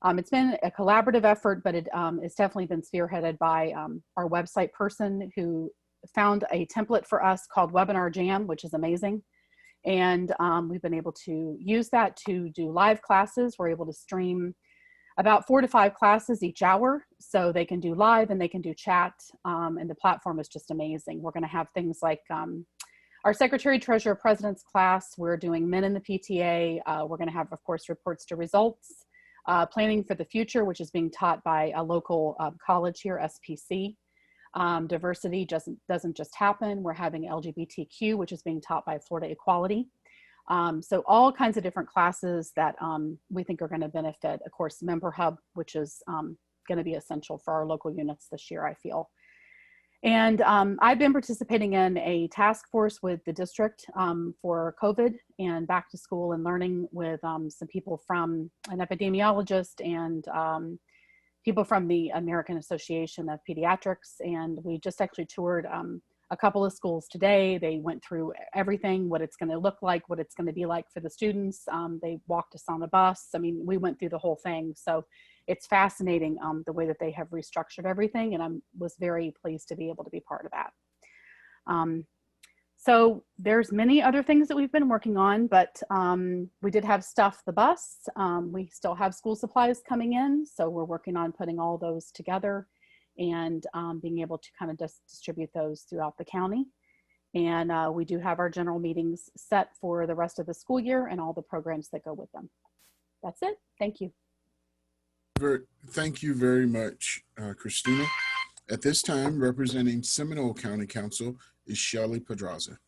It's been a collaborative effort, but it's definitely been spearheaded by our website person who found a template for us called Webinar Jam, which is amazing. And we've been able to use that to do live classes. We're able to stream about 4 to 5 classes each hour. So they can do live and they can do chat. And the platform is just amazing. We're going to have things like our Secretary Treasurer President's class. We're doing Men in the PTA. We're going to have, of course, reports to results, planning for the future, which is being taught by a local college here, SPC. Diversity doesn't just happen. We're having LGBTQ, which is being taught by Florida Equality. So all kinds of different classes that we think are going to benefit. Of course, Member Hub, which is going to be essential for our local units this year, I feel. And I've been participating in a task force with the district for COVID and back to school and learning with some people from an epidemiologist and people from the American Association of Pediatrics. And we just actually toured a couple of schools today. They went through everything, what it's going to look like, what it's going to be like for the students. They walked us on a bus. I mean, we went through the whole thing. So it's fascinating the way that they have restructured everything. And I was very pleased to be able to be part of that. So there's many other things that we've been working on, but we did have Stuff the Bus. We still have school supplies coming in. So we're working on putting all those together and being able to kind of distribute those throughout the county. And we do have our general meetings set for the rest of the school year and all the programs that go with them. That's it. Thank you.
Thank you very much, Kristina. At this time, representing Seminole County Council is Shelly Pedraza.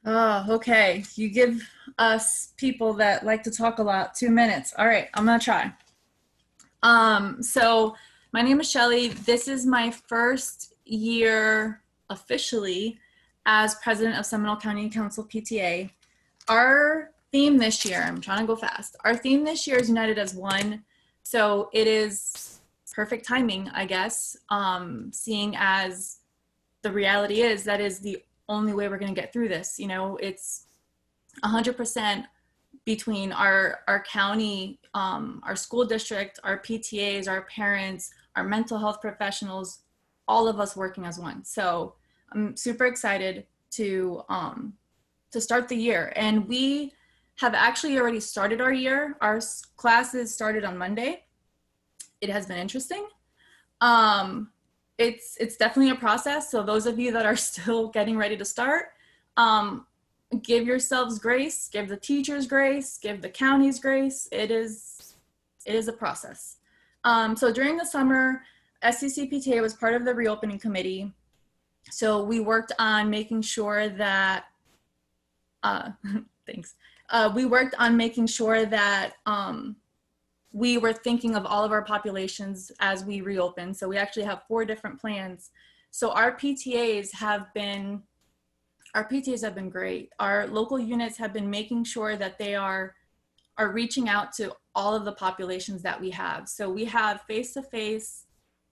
Oh, okay. You give us people that like to talk a lot 2 minutes. All right, I'm gonna try. So my name is Shelly. This is my first year officially as president of Seminole County Council PTA. Our theme this year, I'm trying to go fast. Our theme this year is United as One. So it is perfect timing, I guess, seeing as the reality is that is the only way we're going to get through this. You know, it's 100% between our county, our school district, our PTAs, our parents, our mental health professionals, all of us working as one. So I'm super excited to start the year. And we have actually already started our year. Our classes started on Monday. It has been interesting. It's definitely a process. So those of you that are still getting ready to start, give yourselves grace, give the teachers grace, give the counties grace. It is a process. So during the summer, SCC PTA was part of the reopening committee. So we worked on making sure that, thanks. We worked on making sure that we were thinking of all of our populations as we reopen. So we actually have 4 different plans. So our PTAs have been great. Our local units have been making sure that they are reaching out to all of the populations that we have. So we have face-to-face,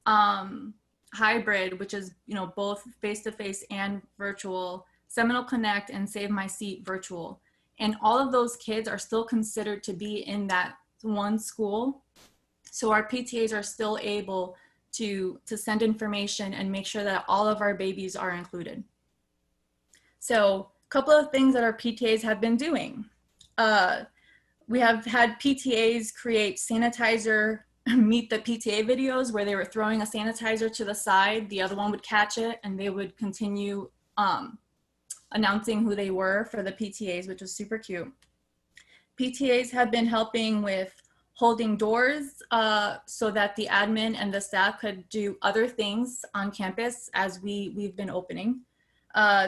hybrid, which is, you know, both face-to-face and virtual, Seminole Connect and Save My Seat virtual. And all of those kids are still considered to be in that one school. So our PTAs are still able to send information and make sure that all of our babies are included. So a couple of things that our PTAs have been doing. We have had PTAs create sanitizer meet the PTA videos where they were throwing a sanitizer to the side, the other one would catch it, and they would continue announcing who they were for the PTAs, which was super cute. PTAs have been helping with holding doors so that the admin and the staff could do other things on campus as we've been opening.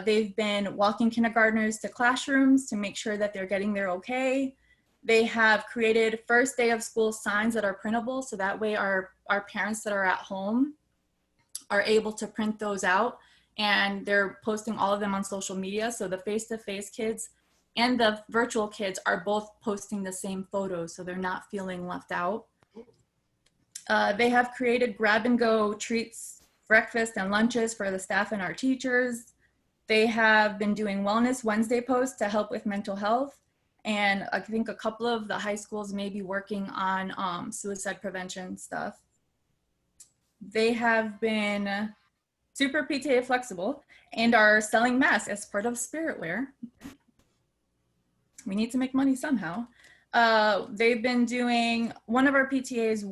They've been walking kindergartners to classrooms to make sure that they're getting there okay. They have created first day of school signs that are printable, so that way our parents that are at home are able to print those out, and they're posting all of them on social media. So the face-to-face kids and the virtual kids are both posting the same photos, so they're not feeling left out. They have created grab-and-go treats, breakfast and lunches for the staff and our teachers. They have been doing Wellness Wednesday posts to help with mental health. And I think a couple of the high schools may be working on suicide prevention stuff. They have been super PTA flexible and are selling masks as part of Spirit Wear. We need to make money somehow. They've been doing, one of our PTAs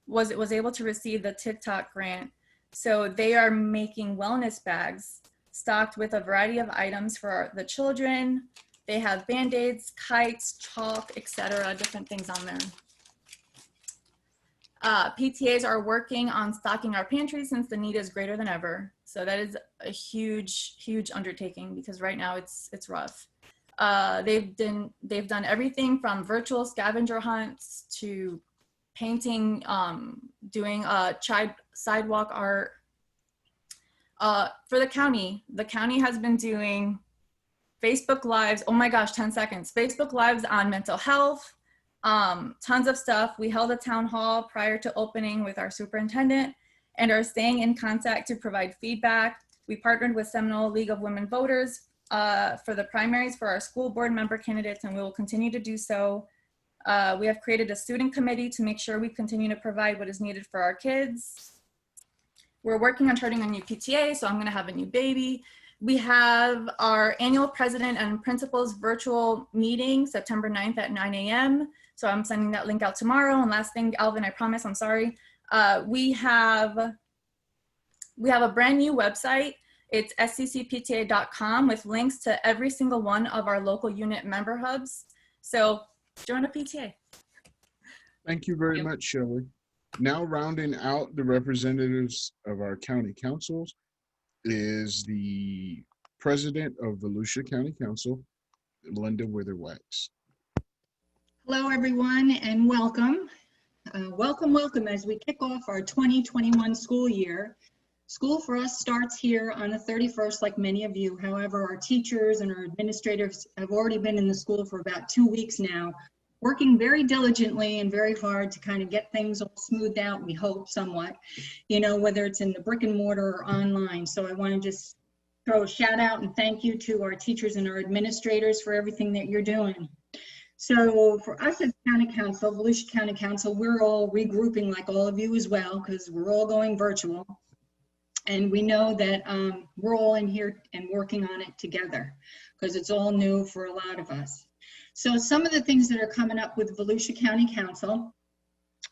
was able to receive the TikTok grant. So they are making wellness bags stocked with a variety of items for the children. They have Band-Aids, kites, chalk, etc., different things on there. PTAs are working on stocking our pantry since the need is greater than ever. So that is a huge, huge undertaking because right now it's rough. They've done everything from virtual scavenger hunts to painting, doing sidewalk art. For the county has been doing Facebook Lives, oh my gosh, 10 seconds. Facebook Lives on mental health, tons of stuff. We held a town hall prior to opening with our superintendent and are staying in contact to provide feedback. We partnered with Seminole League of Women Voters for the primaries for our school board member candidates, and we will continue to do so. We have created a student committee to make sure we continue to provide what is needed for our kids. We're working on starting a new PTA, so I'm gonna have a new baby. We have our annual president and principals virtual meeting September 9th at 9 a.m. So I'm sending that link out tomorrow. And last thing, Alvin, I promise, I'm sorry. We have a brand new website. It's sccpta.com with links to every single one of our local unit member hubs. So join a PTA.
Thank you very much, Shelly. Now rounding out the representatives of our county councils is the president of Volusia County Council, Linda Witherwax.
Hello, everyone, and welcome. Welcome as we kick off our 2021 school year. School for us starts here on the 31st, like many of you. However, our teachers and our administrators have already been in the school for about 2 weeks now, working very diligently and very hard to kind of get things all smoothed out, we hope somewhat, you know, whether it's in the brick and mortar or online. So I want to just throw a shout out and thank you to our teachers and our administrators for everything that you're doing. So for us as County Council, Volusia County Council, we're all regrouping like all of you as well, because we're all going virtual. And we know that we're all in here and working on it together because it's all new for a lot of us. So some of the things that are coming up with Volusia County Council,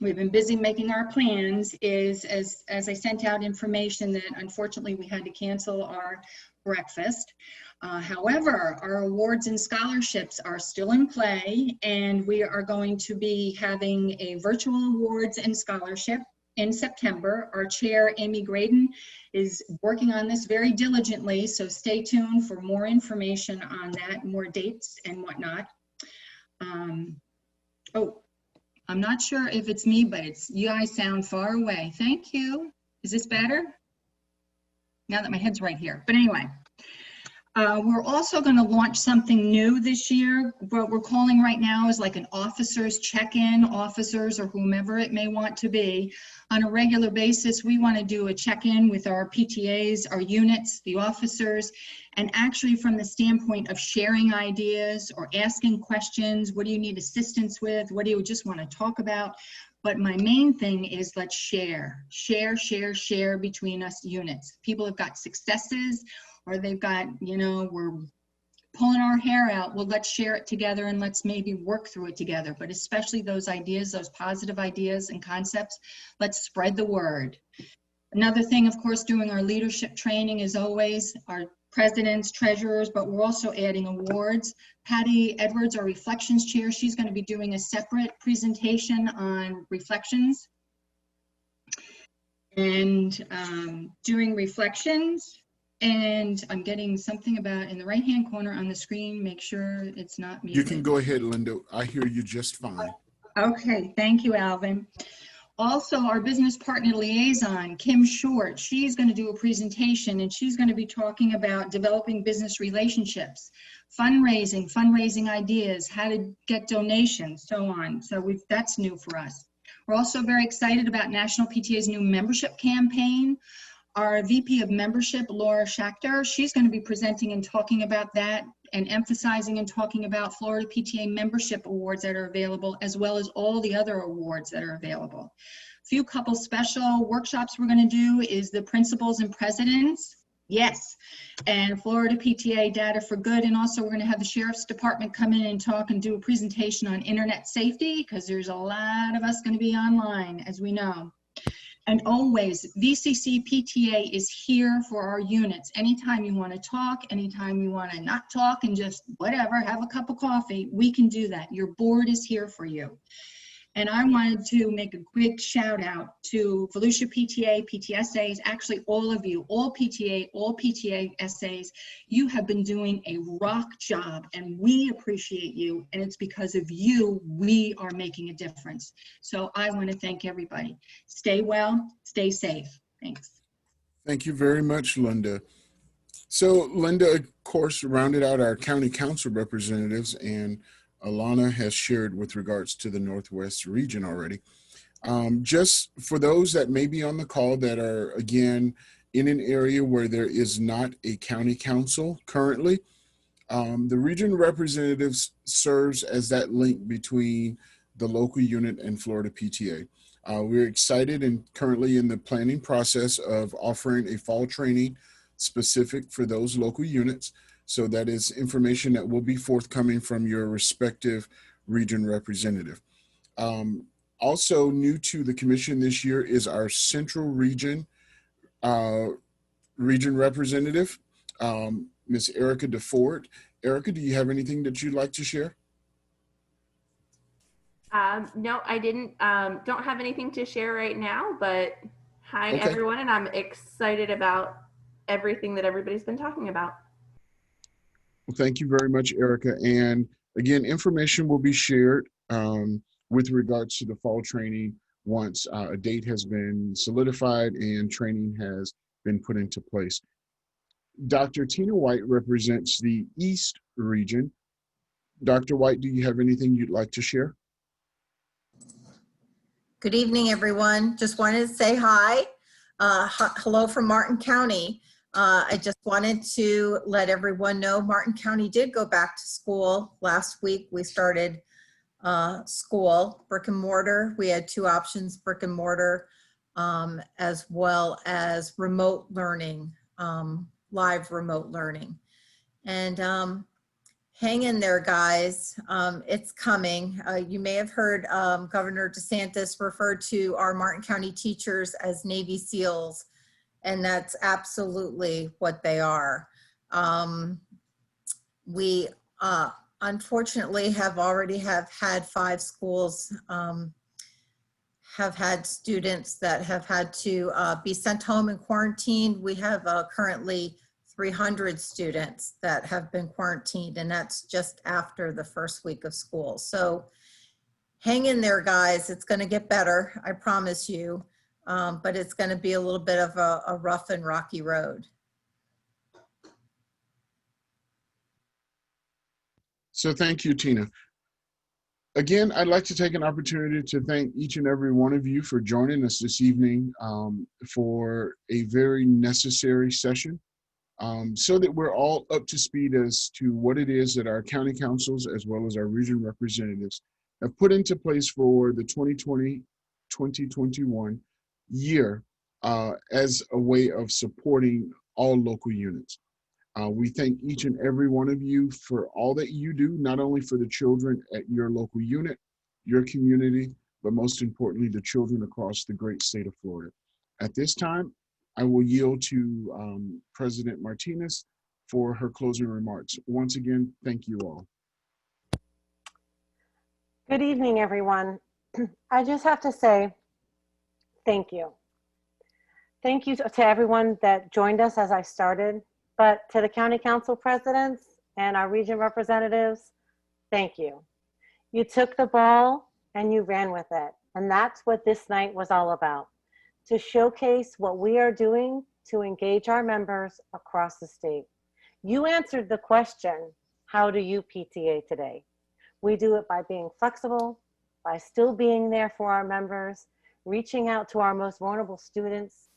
we've been busy making our plans, is as I sent out information that unfortunately we had to cancel our breakfast. However, our awards and scholarships are still in play, and we are going to be having a virtual awards and scholarship in September. Our chair, Amy Graydon, is working on this very diligently, so stay tuned for more information on that, more dates and whatnot. Oh, I'm not sure if it's me, but you guys sound far away. Thank you. Is this better? Now that my head's right here. But anyway, we're also going to launch something new this year. What we're calling right now is like an officers check-in, officers or whomever it may want to be. On a regular basis, we want to do a check-in with our PTAs, our units, the officers, and actually from the standpoint of sharing ideas or asking questions. What do you need assistance with? What do you just want to talk about? But my main thing is let's share between us units. People have got successes, or they've got, you know, we're pulling our hair out. Well, let's share it together and let's maybe work through it together. But especially those ideas, those positive ideas and concepts, let's spread the word. Another thing, of course, doing our leadership training is always our presidents, treasurers, but we're also adding awards. Patty Edwards, our reflections chair, she's going to be doing a separate presentation on reflections. And doing reflections. And I'm getting something about in the right-hand corner on the screen. Make sure it's not muted.
You can go ahead, Linda. I hear you just fine.
Okay, thank you, Alvin. Also, our business partner liaison, Kim Short, she's going to do a presentation and she's going to be talking about developing business relationships, fundraising ideas, how to get donations, so on. So that's new for us. We're also very excited about National PTA's new membership campaign. Our VP of Membership, Laura Schachter, she's going to be presenting and talking about that and emphasizing and talking about Florida PTA membership awards that are available, as well as all the other awards that are available. A few couple special workshops we're going to do is the principals and presidents. Yes, and Florida PTA Data for Good. And also we're going to have the Sheriff's Department come in and talk and do a presentation on internet safety, because there's a lot of us going to be online, as we know. And always, VCC PTA is here for our units. Anytime you want to talk, anytime you want to not talk and just whatever, have a cup of coffee, we can do that. Your board is here for you. And I wanted to make a quick shout out to Volusia PTA, PTSAs, actually all of you, all PTA SAs. You have been doing a rock job and we appreciate you. And it's because of you, we are making a difference. So I want to thank everybody. Stay well, stay safe. Thanks.
Thank you very much, Linda. So Linda, of course, rounded out our county council representatives, and Alana has shared with regards to the Northwest region already. Just for those that may be on the call that are, again, in an area where there is not a county council currently, the region representatives serves as that link between the local unit and Florida PTA. We're excited and currently in the planning process of offering a fall training specific for those local units. So that is information that will be forthcoming from your respective region representative. Also new to the commission this year is our Central Region representative, Ms. Erica DeFord. Erica, do you have anything that you'd like to share?
No, I don't have anything to share right now, but hi
Okay.
everyone, and I'm excited about everything that everybody's been talking about.
Well, thank you very much, Erica. And again, information will be shared with regards to the fall training once a date has been solidified and training has been put into place. Dr. Teena White represents the East region. Dr. White, do you have anything you'd like to share?
Good evening, everyone. Just wanted to say hi. Hello from Martin County. I just wanted to let everyone know Martin County did go back to school. Last week we started school, brick and mortar. We had two options, brick and mortar, as well as remote learning, live remote learning. And hang in there, guys. It's coming. You may have heard Governor DeSantis refer to our Martin County teachers as Navy SEALs, and that's absolutely what they are. We unfortunately have already had 5 schools have had students that have had to be sent home and quarantined. We have currently 300 students that have been quarantined, and that's just after the first week of school. So hang in there, guys. It's going to get better, I promise you, but it's going to be a little bit of a rough and rocky road.
So thank you, Teena. Again, I'd like to take an opportunity to thank each and every one of you for joining us this evening for a very necessary session. So that we're all up to speed as to what it is that our county councils as well as our region representatives have put into place for the 2020-2021 year as a way of supporting all local units. We thank each and every one of you for all that you do, not only for the children at your local unit, your community, but most importantly, the children across the great state of Florida. At this time, I will yield to President Martinez for her closing remarks. Once again, thank you all.
Good evening, everyone. I just have to say thank you. Thank you to everyone that joined us as I started, but to the county council presidents and our region representatives, thank you. You took the ball and you ran with it. And that's what this night was all about, to showcase what we are doing to engage our members across the state. You answered the question, how do you PTA today? We do it by being flexible, by still being there for our members, reaching out to our most vulnerable students,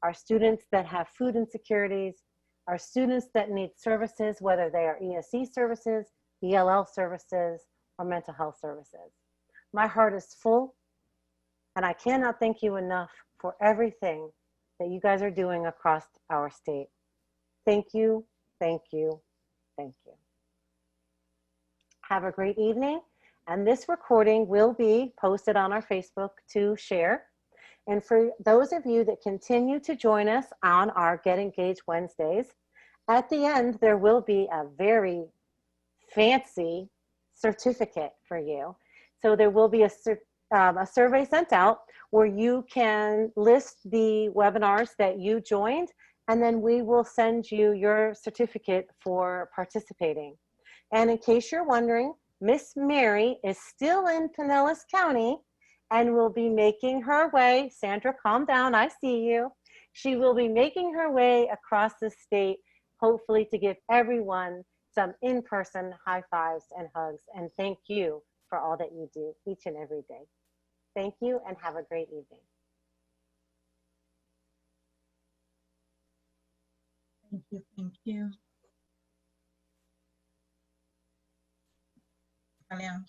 our students that have food insecurities, our students that need services, whether they are ESE services, ELL services, or mental health services. My heart is full, and I cannot thank you enough for everything that you guys are doing across our state. Thank you, thank you, thank you. Have a great evening, and this recording will be posted on our Facebook to share. And for those of you that continue to join us on our Get Engaged Wednesdays, at the end, there will be a very fancy certificate for you. So there will be a survey sent out where you can list the webinars that you joined, and then we will send you your certificate for participating. And in case you're wondering, Miss Mary is still in Pinellas County and will be making her way. Sandra, calm down, I see you. She will be making her way across the state, hopefully to give everyone some in-person high fives and hugs. And thank you for all that you do each and every day. Thank you and have a great evening.
Thank you, thank you. Alicia.